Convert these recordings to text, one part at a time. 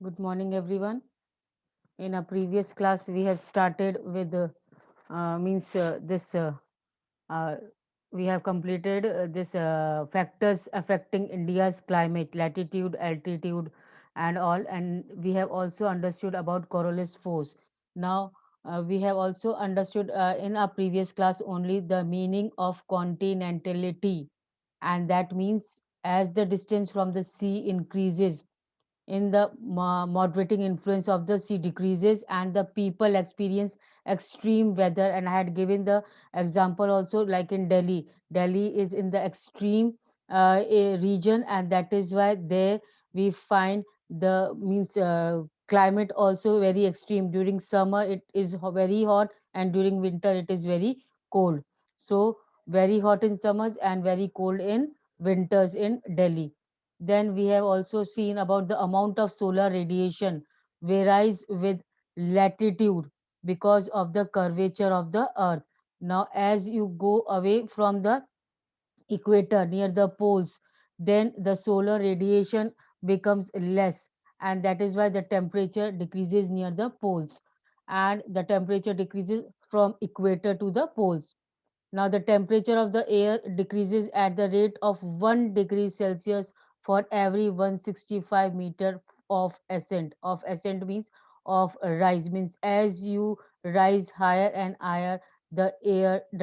Good morning, everyone. In a previous class, we have started with means this. Uh, we have completed this factors affecting India's climate, latitude, altitude, and all. And we have also understood about Coriolis force. Now we have also understood in our previous class only the meaning of continentality, and that means as the distance from the sea increases in the moderating influence of the sea decreases and the people experience extreme weather. And I had given the example also, like in Delhi is in the extreme region, and that is why there we find the means climate also very extreme. During summer it is very hot, and during winter it is very cold. So very hot in summers and very cold in winters in Delhi. Then we have also seen about the amount of solar radiation varies with latitude because of the curvature of the earth. Now, as you go away from the equator near the poles, then the solar radiation becomes less, and that is why the temperature decreases near the poles, and the temperature decreases from equator to the poles. Now, the temperature of the air decreases at the rate of 1 degree Celsius for every 165 meter of ascent. Of ascent means of rise, means as you rise higher and higher, the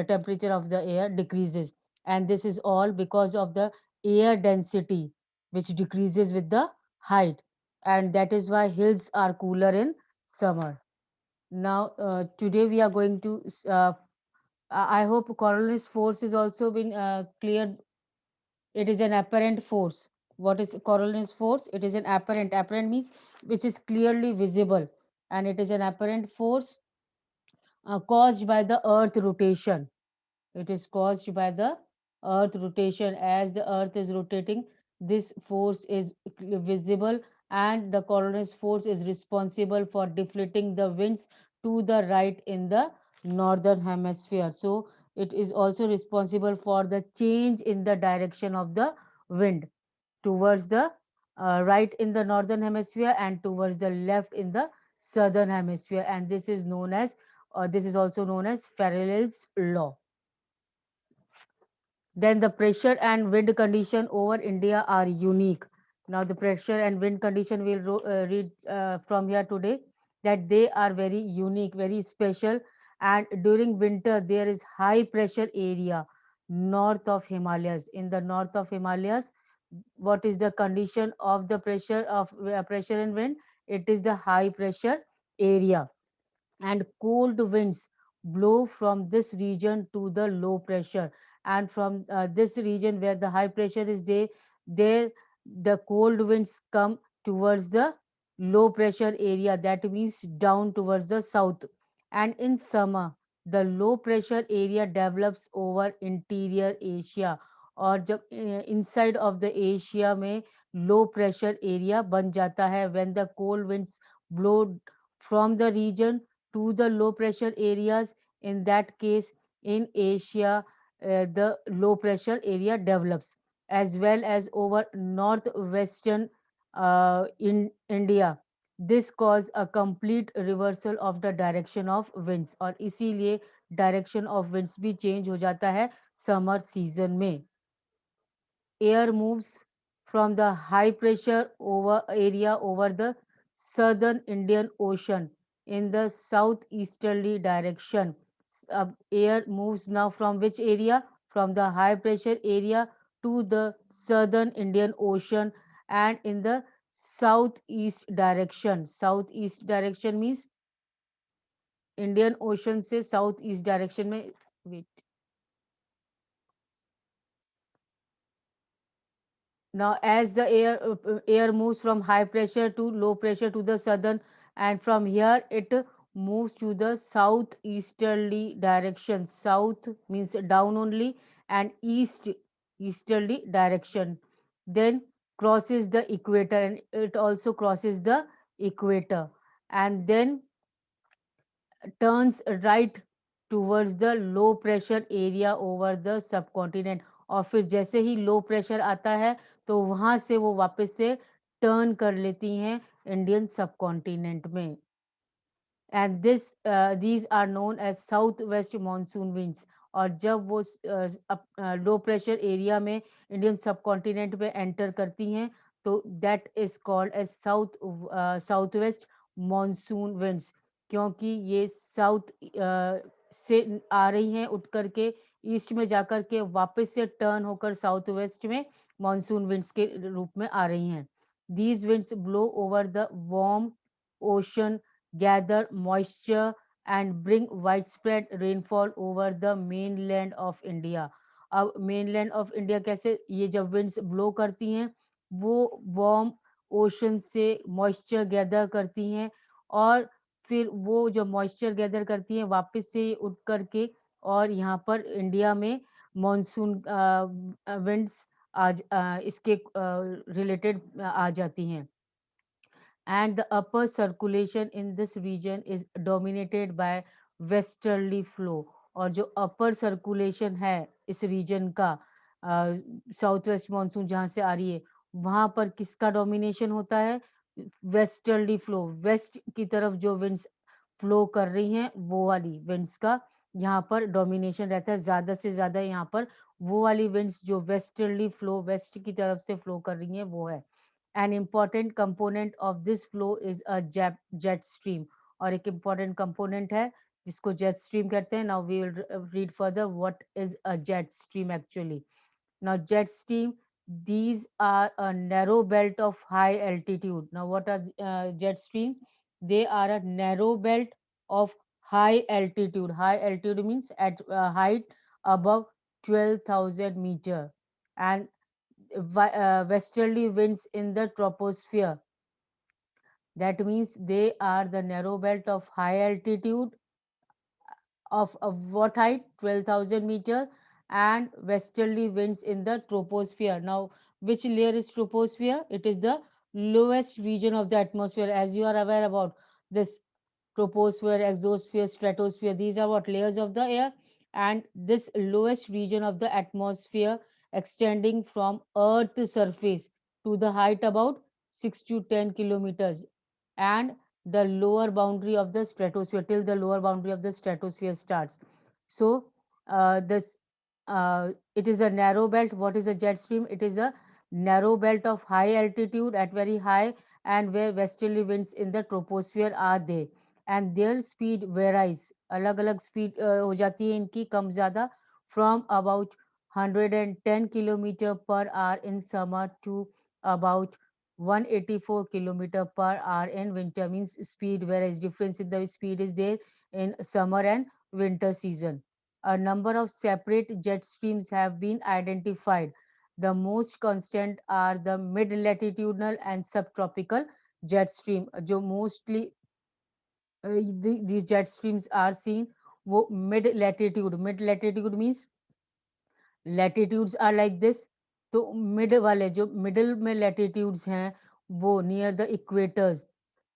temperature of the air decreases. And this is all because of the air density, which decreases with the height. And that is why hills are cooler in summer. Now, today we are going to I hope Coriolis force is also been cleared. It is an apparent force. What is Coriolis force? It is an apparent. Apparent means which is clearly visible, and it is an apparent force caused by the Earth rotation. It is caused by the Earth rotation. As the Earth is rotating, this force is visible, and the Coriolis force is responsible for deflecting the winds to the right in the northern hemisphere. So, it is also responsible for the change in the direction of the wind towards the right in the northern hemisphere and towards the left in the southern hemisphere. And this is also known as Faraday's law. Then the pressure and wind condition over India are unique. Now the pressure and wind condition we'll read from here today, that they are very unique, very special. And during winter there is high pressure area north of Himalayas. In the north of Himalayas, what is the condition of the pressure and wind? It is the high pressure area, and cold winds blow from this region to the low pressure, and from this region where the high pressure is there the cold winds come towards the low pressure area, that means down towards the south. And in summer the low pressure area develops over interior Asia, और जब inside of the Asia में low pressure area बन जाता है when the cold winds blow from the region to the low pressure areas. In that case, in Asia, the low pressure area develops, as well as over northwestern in India. This cause a complete reversal of the direction of winds, और इसीलिए direction of winds भी change हो जाता है summer season में. Air moves from the high pressure over area over the southern Indian Ocean in the southeasterly direction. Air moves now from which area? From the high pressure area to the southern Indian Ocean, and in the southeast direction. Southeast direction means Indian Ocean से southeast direction में. Wait. Now, as the air moves from high pressure to low pressure to the southern, and from here it moves to the southeasterly direction. South means down only, and easterly direction. Then crosses the equator, and it also crosses the equator, and then turns right towards the low pressure area over the subcontinent. और फिर जैसे ही low pressure आता है तो वहां से वो वापस से टर्न कर लेती हैं इंडियन सबकॉन्टिनेंट में। And these are known as south west monsoon winds. और जब वो लो प्रेशर एरिया में इंडियन सब कॉन्टिनेंट में एंटर करती हैं तो that is called as south west monsoon winds, क्योंकि ये साउथ से आ रही हैं उठ करके ईस्ट में जाकर के वापस से टर्न होकर साउथ वेस्ट में मानसून विंड्स के रूप में आ रही हैं। These winds blow over the warm ocean, gather moisture and bring widespread rainfall over the mainland of India। अब mainland of India कैसे, ये जब winds blow करती हैं वो warm ocean से moisture gather करती हैं और फिर वो जो moisture gather करती हैं वापस से उठ करके और यहाँ पर इंडिया में मानसून winds इसके रिलेटेड आ जाती हैं। And the upper circulation in this region is dominated by westerly flow। और जो अपर सर्कुलेशन है इस रीजन का साउथ वेस्ट मानसून जहाँ से आ रही है वहां पर किसका डोमिनेशन होता है? वेस्टर्ली फ्लो, वेस्ट की तरफ जो विंड्स फ्लो कर रही हैं वो वाली विंड्स का यहाँ पर डोमिनेशन रहता है। ज्यादा से ज्यादा यहाँ पर वो वाली विंड्स जो वेस्टर्ली फ्लो, वेस्ट की तरफ से फ्लो कर रही हैं वो है। An important component of this flow is a jet stream। और एक important component है जिसको jet stream कहते हैं। Now we will read further what is a jet stream actually। Now jet stream, these are a narrow belt of high altitude। Now what are jet stream? They are a narrow belt of high altitude। High altitude means at height above 12,000 meter, and westerly winds in the troposphere, that means they are the narrow belt of high altitude of what height? 12,000 meter, and westerly winds in the troposphere। Now which layer is troposphere? It is the lowest region of the atmosphere. As you are aware about this troposphere, exosphere, stratosphere, these are what layers of the air, and this lowest region of the atmosphere extending from earth surface to the height about 6 to 10 kilometers, and the lower boundary of the stratosphere, till the lower boundary of the stratosphere starts. So this it is a narrow belt. What is a jet stream? It is a narrow belt of high altitude at very high and where westerly winds in the troposphere are there, and their speed varies। अलग अलग speed हो जाती है इनकी कम ज़्यादा, from about 110 kilometer per hour in summer to about 184 kilometer per hour in winter। Means speed varies, difference in the speed is there in summer and winter season। A number of separate jet streams have been identified। The most constant are the mid latitudinal and subtropical jet stream। जो mostly these jet streams are seen वो mid latitude, mid latitude means latitudes are like this। तो mid वाले जो middle में latitudes हैं वो near the equators।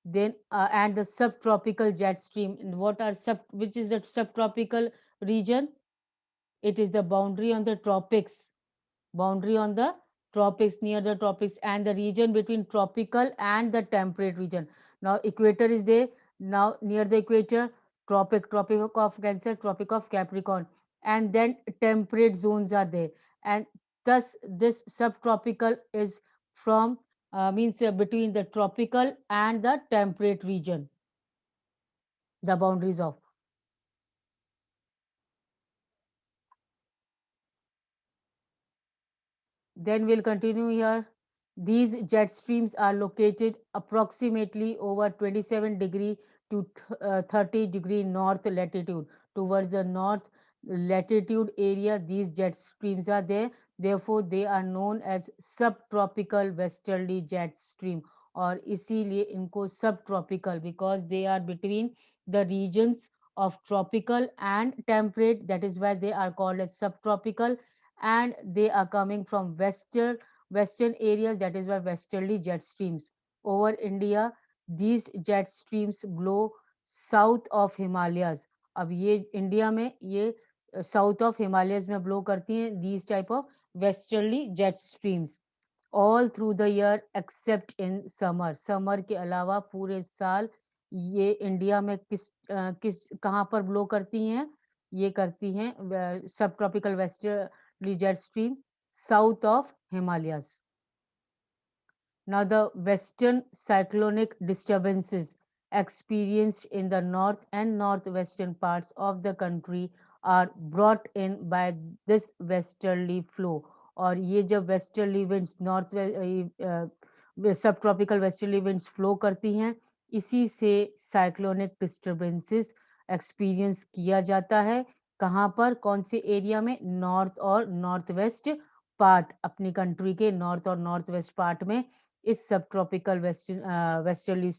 Then and the subtropical jet stream, what are which is the subtropical region? It is the boundary on the tropics, boundary on the tropics, near the tropics, and the region between tropical and the temperate region। Now equator is there, now near the equator tropic of Cancer, tropic of Capricorn, and then temperate zones are there, and thus this subtropical is from means between the tropical and the temperate region, the boundaries of। Then we'll continue here. These jet streams are located approximately over 27 to 30 north latitude. Towards the north latitude area, these jet streams are there. Therefore, they are known as subtropical westerly jet stream। और इसीलिए इनको subtropical, because they are between the regions of tropical and temperate. That is why they are called as subtropical, and they are coming from western areas, that is why westerly jet streams over India। These jet streams blow south of Himalayas। अब ये India में ये south of Himalayas में blow करती हैं these type of westerly jet streams। All through the year accept in summer. Summer के अलावा पूरे साल ये इंडिया में किस कहाँ पर ब्लो करती हैं? ये करती हैं सब tropical westerly jet stream south of Himalayas. Now, the western cyclonic disturbances experienced in the north and northwestern parts of the country are brought in by this westerly flow. और ये जब westerly winds नॉर्थ सब tropical westerly winds flow करती हैं, इसी से cyclonic disturbances experience किया जाता है। कहाँ पर, कौन से एरिया में? नॉर्थ और नॉर्थ वेस्ट पार्ट, अपनी कंट्री के नॉर्थ और नॉर्थ वेस्ट पार्ट में इस सब ट्रॉपिकल वेस्टर्ली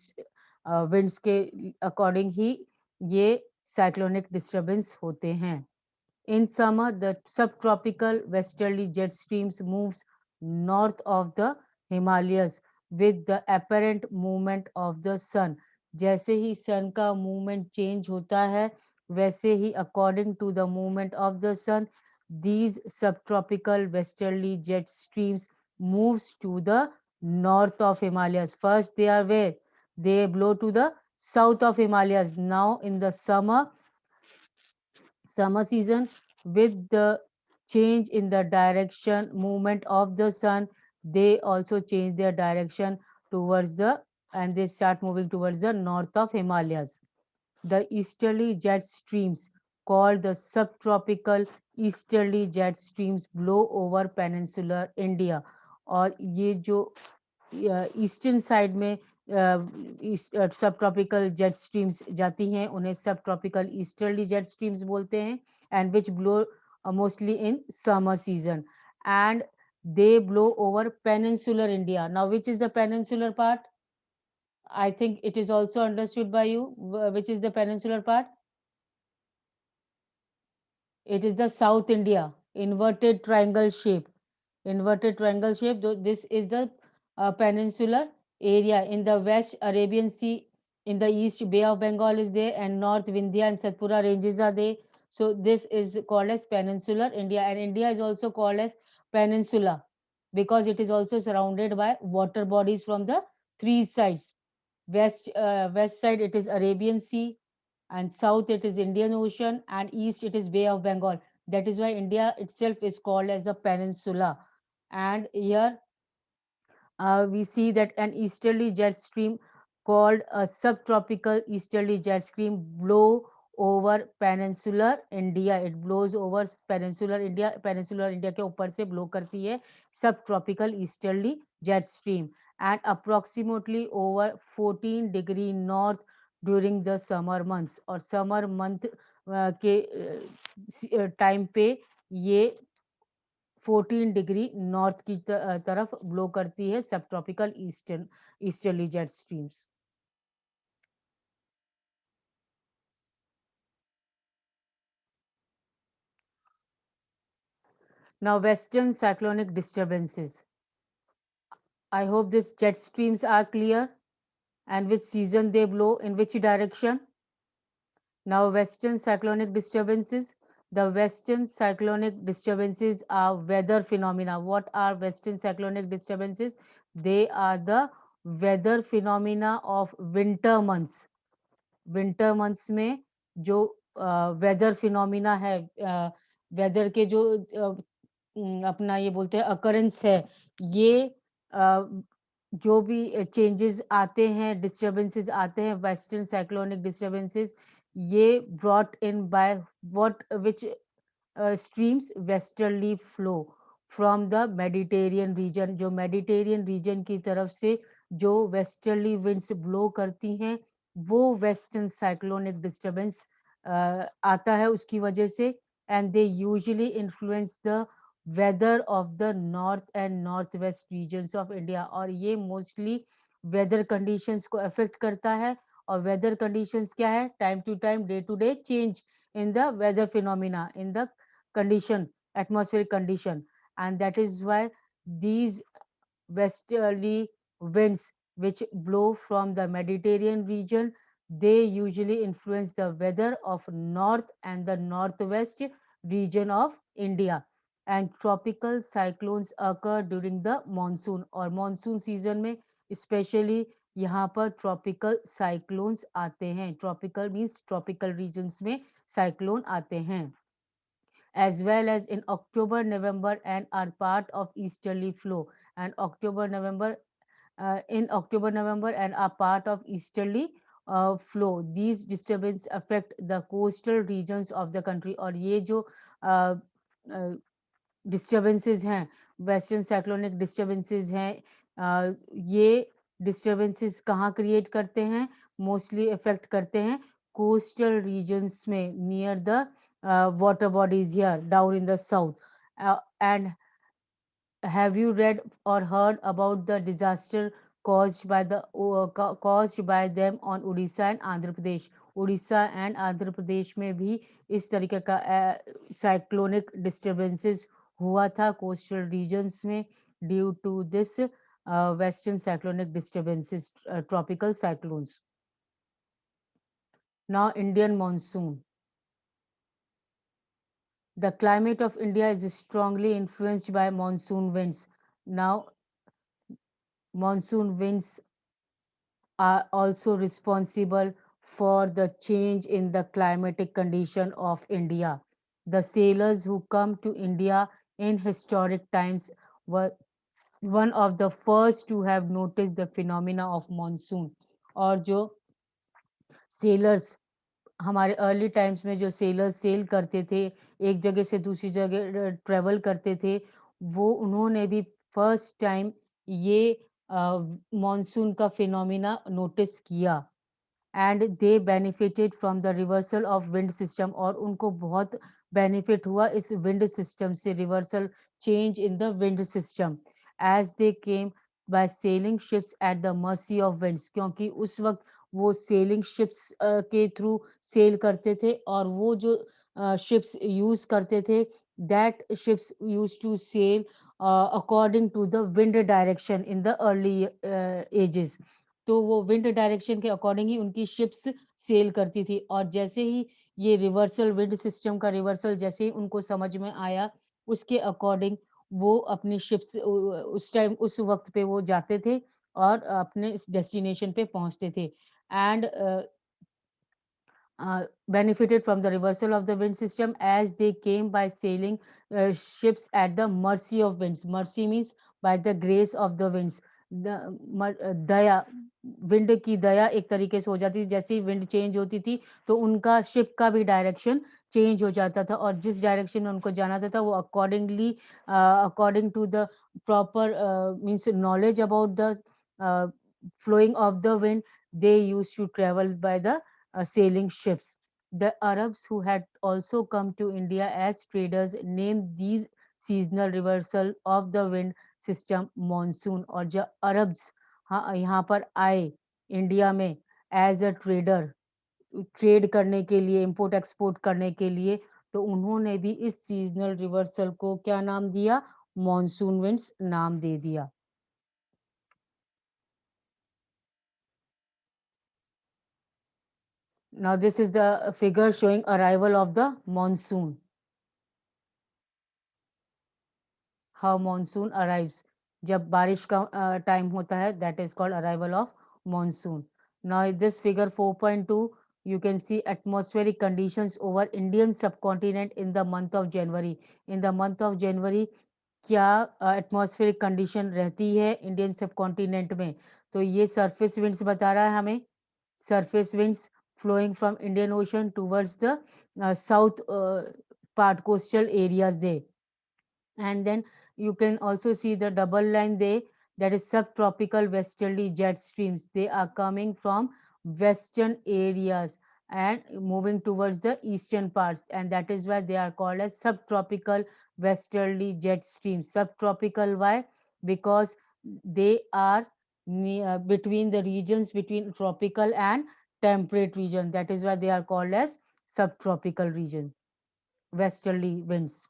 विंड्स के अकॉर्डिंग ही ये साइक्लोनिक डिस्टरबेंस होते हैं। In summer, the subtropical westerly jet streams moves north of the Himalayas with the apparent movement of the sun. जैसे ही sun का movement change होता है, वैसे ही according to the movement of the sun, these subtropical westerly jet streams moves to the north of Himalayas. First, they are where? They blow to the south of Himalayas. Now, in the summer season, with the change in the direction movement of the sun, they also change their direction towards the, and they start moving towards the north of Himalayas. The easterly jet streams, called the subtropical easterly jet streams, blow over peninsular India. और ये जो eastern side में सब tropical jet streams जाती हैं, उन्हें सब tropical easterly jet streams बोलते हैं, and which blow mostly in summer season, and they blow over peninsular India. Now, which is the peninsular part? I think it is also understood by you. Which is the peninsular part? It is the South India, inverted triangle shape. Inverted triangle shape. This is the peninsular area. In the west, Arabian Sea. In the east, Bay of Bengal is there, and north, Vindhya and Satpura ranges are there. So this is called as peninsular India, and India is also called as peninsula because it is also surrounded by water bodies from the three sides. West side it is Arabian Sea, and south it is Indian Ocean, and east it is Bay of Bengal. That is why India itself is called as a peninsula. And here we see that an easterly jet stream called a subtropical easterly jet stream blow over peninsular India. It blows over peninsular India. Peninsular India के ऊपर से blow करती है subtropical easterly jet stream, and approximately over 14 degree north during the summer months. और summer month के time पे ये 14 degree north की तरफ ब्लो करती है सब tropical easterly jet streams. Now, western cyclonic disturbances. I hope these jet streams are clear, and which season they blow, in which direction. Now, western cyclonic disturbances. The western cyclonic disturbances are weather phenomena. What are western cyclonic disturbances? They are the weather phenomena of winter months. Winter months में जो weather phenomena है, weather के जो अपना ये बोलते हैं occurrence है, ये जो भी चेंजेस आते हैं, डिस्टर्बेंसेस आते हैं, वेस्टर्न साइक्लोनिक डिस्टर्बेंसेस, ये brought in by what which streams westerly flow from the Mediterranean region. जो मेडिटेरियन रीजन की तरफ से जो वेस्टर्ली विंड्स ब्लो करती हैं, वो वेस्टर्न साइक्लोनिक डिस्टर्बेंस आता है उसकी वजह से, and they usually influence the weather of the north and north west regions of India. और ये मोस्टली वेदर कंडीशंस को अफेक्ट करता है। और वेदर कंडीशंस क्या है? Time to time, day to day change in the weather phenomena, in the condition, atmospheric condition, and that is why these westerly winds which blow from the Mediterranean region, they usually influence the weather of north and the northwest region of India. and tropical cyclones occur during the monsoon, और monsoon season में especially यहाँ पर tropical cyclones आते हैं. Tropical means tropical regions में cyclone आते हैं, as well as in October, November, and are part of easterly flow. And October, November, in October, November, and are part of easterly flow. These disturbances affect the coastal regions of the country. और ये जो disturbances हैं, western cyclonic disturbances हैं, ये disturbances कहाँ create करते हैं? Mostly effect करते हैं कोस्टल रीजन्स में, near the water bodies here down in the south. And have you read or heard about the disaster caused by them on Odisha and Andhra Pradesh? Orissa and Andhra Pradesh में भी इस तरीके का cyclonic disturbances हुआ था coastal regions में due to this western cyclonic disturbances, tropical cyclones. Now Indian monsoon. The climate of India is strongly influenced by monsoon winds. Now, monsoon winds are also responsible for the change in the climatic condition of India. The sailors who come to India in historic times were one of the first to have noticed the phenomena of monsoon. और जो sailors हमारे early times में जो sellers cell करते थे, एक जगह से दूसरी जगह ट्रेवल करते थे, वो उन्होंने भी फर्स्ट टाइम ये मॉनसून का फिनोमिना नोटिस किया. And they benefited from the reversal of wind system, और उनको बहुत बेनिफिट हुआ इस विंड सिस्टम से, reversal change in the wind system, as they came by sailing ships at the mercy of winds, क्योंकि उस वक्त वो सेलिंग शिप्स के थ्रू सेल करते थे, और वो जो शिप्स यूज करते थे, that ships use to cell according to the wind direction in the early ages. तो वो विंड डायरेक्शन के अकॉर्डिंग ही उनकी शिप्स सेल करती थी, और जैसे ही ये रिवर्सल विंड सिस्टम का रिवर्सल जैसे ही उनको समझ में आया, उसके अकॉर्डिंग वो अपनी शिप्स उस टाइम उस वक्त पे वो जाते थे और अपने डेस्टिनेशन पे पहुंचते थे. And benefited from the reversal of the wind system as they came by sailing ships at the mercy of winds. Mercy means by the grace of the winds. Daya, wind की दया एक तरीके से हो जाती थी, जैसे ही विंड चेंज होती थी तो उनका शिप का भी डायरेक्शन चेंज हो जाता था, और जिस डायरेक्शन में उनको जाना था वो accordingly according to the proper means knowledge about the flowing of the wind, they used to travel by the sailing ships. The Arabs who had also come to India as traders named these seasonal reversal of the wind system monsoon. और जब Arabs हाँ यहाँ पर आए India में as a trader, trade करने के लिए, इंपोर्ट एक्सपोर्ट करने के लिए, तो उन्होंने भी इस सीजनल रिवर्सल को क्या नाम दिया? मॉनसून विंड्स नाम दे दिया. Now this is the figure showing arrival of the monsoon. How monsoon arrives. जब बारिश का टाइम होता है, that is called arrival of monsoon. Now this figure 4.2, you can see atmospheric conditions over Indian subcontinent in the month of January. In the month of January क्या atmospheric condition रहती है Indian subcontinent में? तो ये surface winds बता रहा है हमें, surface winds flowing from Indian Ocean towards the south part, coastal areas there. And then you can also see the double line there, that is subtropical westerly jet streams. They are coming from western areas and moving towards the eastern parts, and that is why they are called as subtropical westerly jet streams. Subtropical, why? Because they are between the regions between tropical and temperate region, that is why they are called as subtropical region, westerly winds.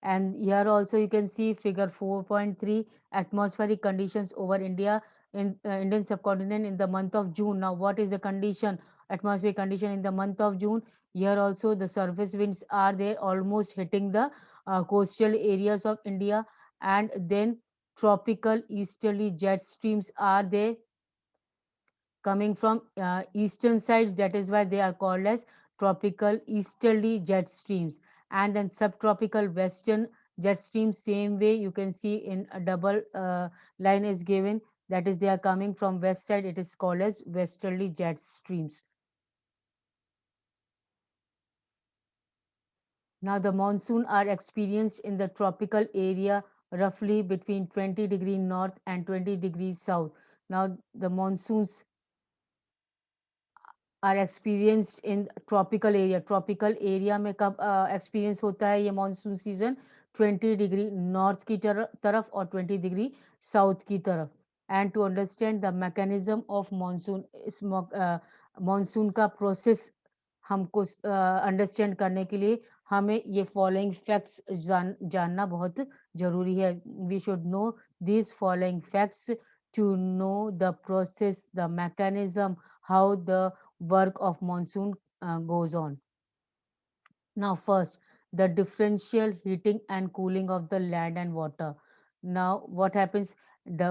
And here also you can see figure 4.3, atmospheric conditions over India in Indian subcontinent in the month of June. Now what is the condition, atmospheric condition in the month of June? Here also the surface winds are there almost hitting the coastal areas of India, and then tropical easterly jet streams are there coming from eastern sides. That is why they are called as tropical easterly jet streams. And then subtropical western jet streams, same way you can see in a double line is given, that is they are coming from west side, it is called as westerly jet streams. Now the monsoon are experienced in the tropical area roughly between 20 degrees north and 20 degrees south. Now the monsoons are experienced in tropical area, tropical area में कब experience होता है ये monsoon season? 20 degree north की तरफ और 20 degree south की तरफ. And to understand the mechanism of monsoon, इस मानसून का प्रोसेस हमको अंडरस्टैंड करने के लिए हमें ये फॉलोइंग फैक्ट्स जानना बहुत जरूरी है. We should know this following facts to know the process, the mechanism, how the work of monsoon goes on. Now, first, the differential heating and cooling of the land and water. Now, what happens? The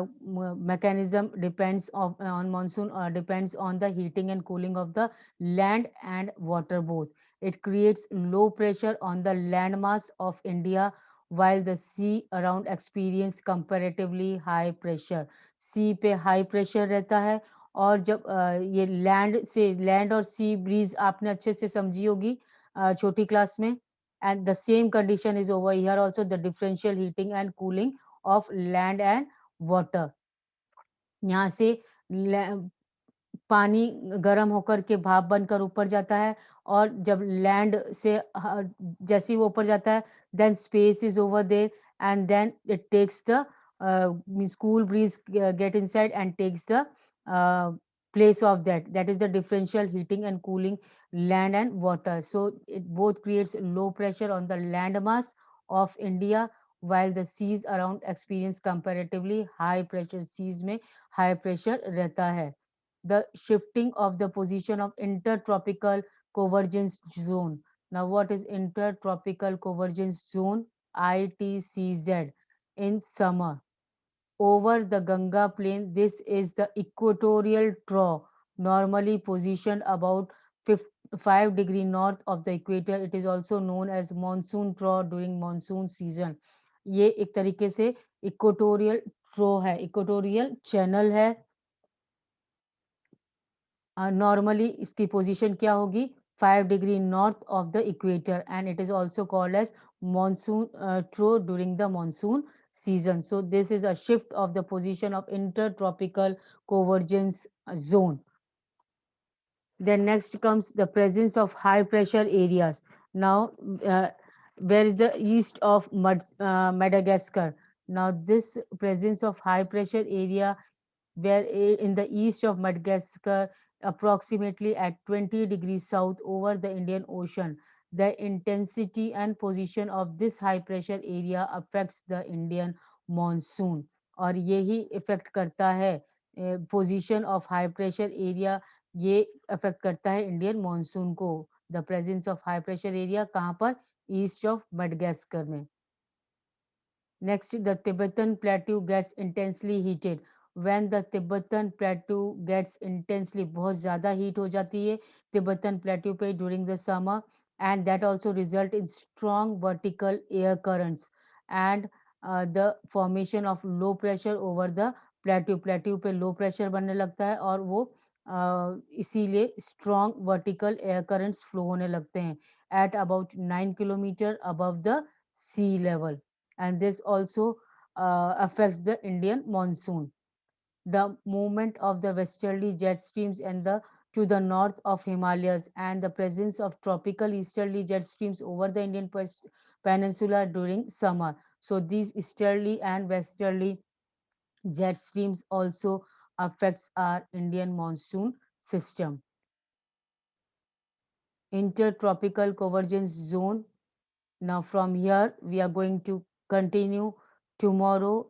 mechanism depends on monsoon, depends on the heating and cooling of the land and water both. It creates low pressure on the landmass of India, while the sea around experience comparatively high pressure. Sea पे high pressure रहता है, और जब ये land और sea breeze आपने अच्छे से समझी होगी छोटी क्लास में. And the same condition is over here also, the differential heating and cooling of land and water. यहाँ से पानी गर्म होकर के भाप बनकर ऊपर जाता है, और जब लैंड से जैसे ही वो ऊपर जाता है, then space is over there, and then it takes the means cool breeze get inside and takes the place of that is the differential heating and cooling land and water. So it both creates low pressure on the land mass of India, while the seas around experience comparatively high pressure. Seas में high pressure रहता है. The shifting of the position of intertropical convergence zone. Now, what is intertropical convergence zone? ITCZ. In summer, over the Ganga plain, this is the equatorial trough, normally positioned about 5 degree north of the equator. It is also known as monsoon trough during monsoon season. ये एक तरीके से equatorial trough है, equatorial channel है. Normally इसकी position क्या होगी? 5 degree north of the equator, and it is also called as monsoon trough during the monsoon season. So this is a shift of the position of intertropical convergence zone. Then next comes the presence of high pressure areas. Now, where is the east of Madagascar? Now, this presence of high pressure area where in the east of Madagascar, approximately at 20 degrees south over the Indian Ocean. The intensity and position of this high pressure area affects the Indian monsoon. और यही effect करता है position of high pressure area, ये affect करता है Indian monsoon को. The presence of high pressure area कहाँ पर? ईस्ट ऑफ मडगैस्कर में. Next, the Tibetan plateau gets intensely heated. When the Tibetan plateau gets intensely, बहुत ज़्यादा heat हो जाती है Tibetan plateau पे during the summer, and that also result in strong vertical air currents and the formation of low pressure over the plateau. Plateau पे low pressure बनने लगता है, और वो इसीलिए strong vertical air currents flow होने लगते हैं at about 9 kilometer above the sea level. And this also affects the Indian monsoon. The movement of the westerly jet streams and the to the north of Himalayas, and the presence of tropical easterly jet streams over the Indian peninsula during summer. So these easterly and westerly jet streams also affects our Indian monsoon system. Intertropical convergence zone. Now from here we are going to continue tomorrow,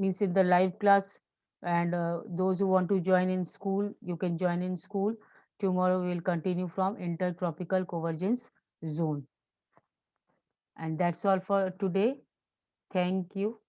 means in the live class, and those who want to join in school, you can join in school. Tomorrow we will continue from intertropical convergence zone. And that's all for today. Thank you.